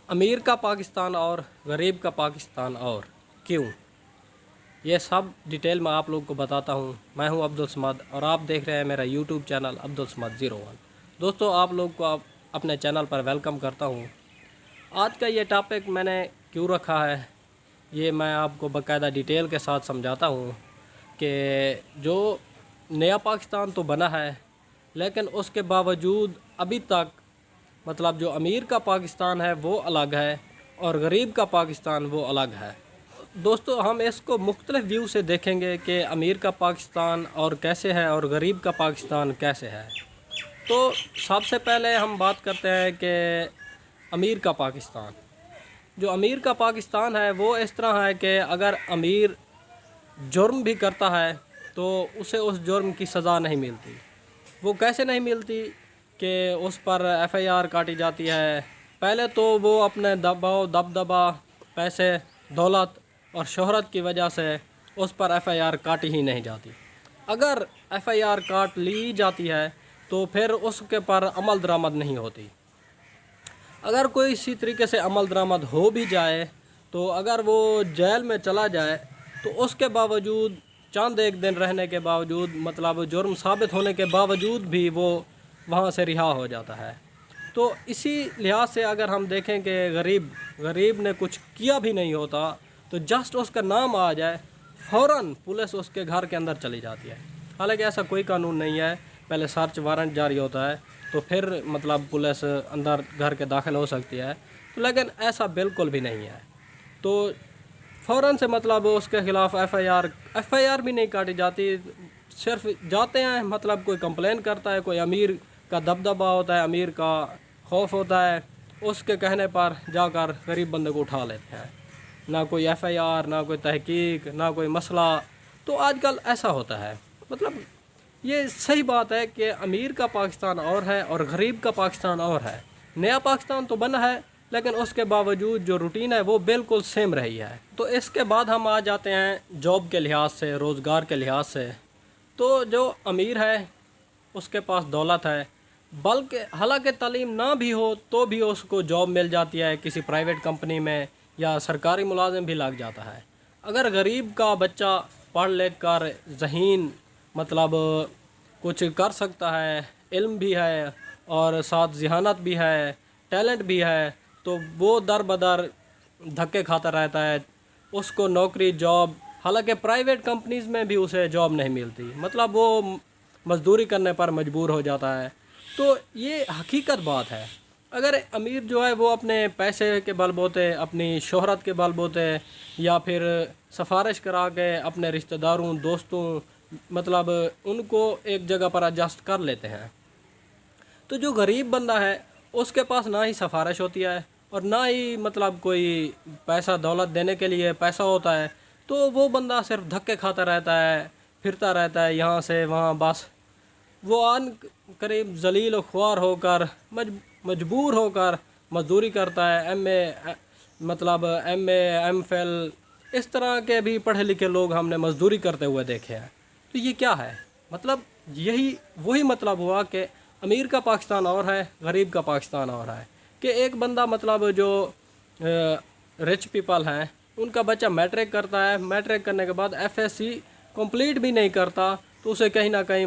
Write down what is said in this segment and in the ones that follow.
امیر کا پاکستان اور غریب کا پاکستان اور کیوں، یہ سب ڈیٹیل میں آپ لوگوں کو بتاتا ہوں۔ میں ہوں عبدالصمد اور آپ دیکھ رہے ہیں میرا یوٹیوب چینل عبدالصمد01۔ دوستو، آپ لوگ کو اپنے چینل پر ویلکم کرتا ہوں۔ آج کا یہ ٹاپک میں نے کیوں رکھا ہے، یہ میں آپ کو باقاعدہ ڈیٹیل کے ساتھ سمجھاتا ہوں کہ جو نیا پاکستان تو بنا ہے، لیکن اس کے باوجود ابھی تک جو امیر کا پاکستان ہے وہ الگ ہے اور غریب کا پاکستان وہ الگ ہے۔ دوستو، ہم اس کو مختلف ویو سے دیکھیں گے کہ امیر کا پاکستان اور کیسے ہے اور غریب کا پاکستان کیسے ہے۔ تو سب سے پہلے ہم بات کرتے ہیں کہ امیر کا پاکستان۔ جو امیر کا پاکستان ہے وہ اس طرح ہے کہ اگر امیر جرم بھی کرتا ہے تو اسے اس جرم کی سزا نہیں ملتی۔ وہ کیسے نہیں ملتی کہ اس پر ایف آئی آر کاٹی جاتی ہے۔ پہلے تو وہ اپنے دباؤ دبدبا، پیسے، دولت اور شہرت کی وجہ سے اس پر ایف آئی آر کاٹی ہی نہیں جاتی۔ اگر ایف آئی آر کاٹ لی جاتی ہے تو پھر اس کے پر عمل درآمد نہیں ہوتی۔ اگر کوئی اسی طریقے سے عمل درآمد ہو بھی جائے تو اگر وہ جیل میں چلا جائے تو اس کے باوجود چند ایک دن رہنے کے باوجود جرم ثابت ہونے کے باوجود بھی وہ وہاں سے رہا ہو جاتا ہے۔ تو اسی لحاظ سے اگر ہم دیکھیں کہ غریب نے کچھ کیا بھی نہیں ہوتا تو جسٹ اس کا نام آ جائے فوراً پولیس اس کے گھر کے اندر چلی جاتی ہے۔ حالانکہ ایسا کوئی قانون نہیں ہے، پہلے سرچ وارنٹ جاری ہوتا ہے تو پھر پولیس اندر گھر کے داخل ہو سکتی ہے، لیکن ایسا بالکل بھی نہیں ہے۔ تو فوراً سے اس کے خلاف ایف آئی آر بھی نہیں کاٹی جاتی، صرف جاتے ہیں کوئی کمپلین کرتا ہے، کوئی امیر کا دبدبا ہوتا ہے، امیر کا خوف ہوتا ہے، اس کے کہنے پر جا کر غریب بندے کو اٹھا لیتے ہیں۔ نہ کوئی ایف آئی آر، نہ کوئی تحقیق، نہ کوئی مسئلہ۔ تو آج کل ایسا ہوتا ہے۔ یہ صحیح بات ہے کہ امیر کا پاکستان اور ہے اور غریب کا پاکستان اور ہے۔ نیا پاکستان تو بنا ہے لیکن اس کے باوجود جو روٹین ہے وہ بالکل سیم رہی ہے۔ تو اس کے بعد ہم آ جاتے ہیں جاب کے لحاظ سے، روزگار کے لحاظ سے۔ تو جو امیر ہے اس کے پاس دولت ہے، بلکہ حالانکہ تعلیم نہ بھی ہو تو بھی اس کو جاب مل جاتی ہے کسی پرائیویٹ کمپنی میں، یا سرکاری ملازم بھی لگ جاتا ہے۔ اگر غریب کا بچہ پڑھ لکھ کر ذہین کچھ کر سکتا ہے، علم بھی ہے اور ساتھ ذہانت بھی ہے، ٹیلنٹ بھی ہے، تو وہ در بدر دھکے کھاتا رہتا ہے۔ اس کو نوکری، جاب، حالانکہ پرائیویٹ کمپنیز میں بھی اسے جاب نہیں ملتی، وہ مزدوری کرنے پر مجبور ہو جاتا ہے۔ تو یہ حقیقت بات ہے۔ اگر امیر جو ہے وہ اپنے پیسے کے بل بوتے، اپنی شہرت کے بل بوتے، یا پھر سفارش کرا کے اپنے رشتہ داروں، دوستوں ان کو ایک جگہ پر ایڈجسٹ کر لیتے ہیں، تو جو غریب بندہ ہے اس کے پاس نہ ہی سفارش ہوتی ہے اور نہ ہی کوئی پیسہ دولت دینے کے لیے پیسہ ہوتا ہے، تو وہ بندہ صرف دھکے کھاتا رہتا ہے، پھرتا رہتا ہے یہاں سے وہاں۔ بس وہ قریب ذلیل و خوار ہو کر، مجبور ہو کر مزدوری کرتا ہے۔ ایم اے، ایم فل، اس طرح کے بھی پڑھے لکھے لوگ ہم نے مزدوری کرتے ہوئے دیکھے ہیں۔ تو یہ کیا ہے؟ یہی وہی ہوا کہ امیر کا پاکستان اور ہے، غریب کا پاکستان اور ہے۔ کہ ایک بندہ جو رچ پیپل ہیں، ان کا بچہ میٹرک کرتا ہے، میٹرک کرنے کے بعد ایف ایس سی کمپلیٹ بھی نہیں کرتا تو اسے کہیں نہ کہیں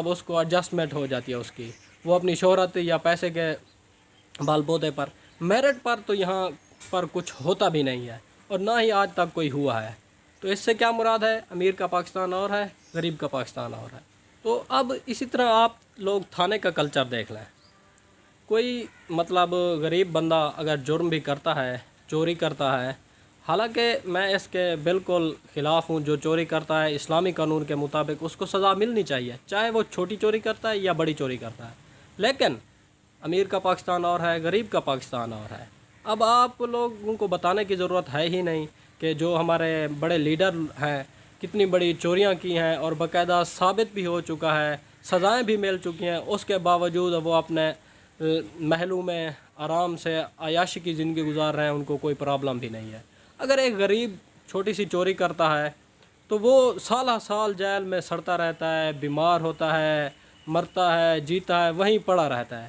اس کو ایڈجسٹمنٹ ہو جاتی ہے اس کی، وہ اپنی شہرت یا پیسے کے بال بوتے پر۔ میرٹ پر تو یہاں پر کچھ ہوتا بھی نہیں ہے اور نہ ہی آج تک کوئی ہوا ہے۔ تو اس سے کیا مراد ہے؟ امیر کا پاکستان اور ہے، غریب کا پاکستان اور ہے۔ تو اب اسی طرح آپ لوگ تھانے کا کلچر دیکھ لیں۔ کوئی غریب بندہ اگر جرم بھی کرتا ہے، چوری کرتا ہے، حالانکہ میں اس کے بالکل خلاف ہوں، جو چوری کرتا ہے اسلامی قانون کے مطابق اس کو سزا ملنی چاہیے، چاہے وہ چھوٹی چوری کرتا ہے یا بڑی چوری کرتا ہے۔ لیکن امیر کا پاکستان اور ہے، غریب کا پاکستان اور ہے۔ اب آپ لوگوں کو بتانے کی ضرورت ہے ہی نہیں کہ جو ہمارے بڑے لیڈر ہیں کتنی بڑی چوریاں کی ہیں اور باقاعدہ ثابت بھی ہو چکا ہے، سزائیں بھی مل چکی ہیں، اس کے باوجود وہ اپنے محلوں میں آرام سے عیاشی کی زندگی گزار رہے ہیں، ان کو کوئی پرابلم بھی نہیں ہے۔ اگر ایک غریب چھوٹی سی چوری کرتا ہے تو وہ سالہ سال جیل میں سڑتا رہتا ہے، بیمار ہوتا ہے، مرتا ہے، جیتا ہے، وہیں پڑا رہتا ہے۔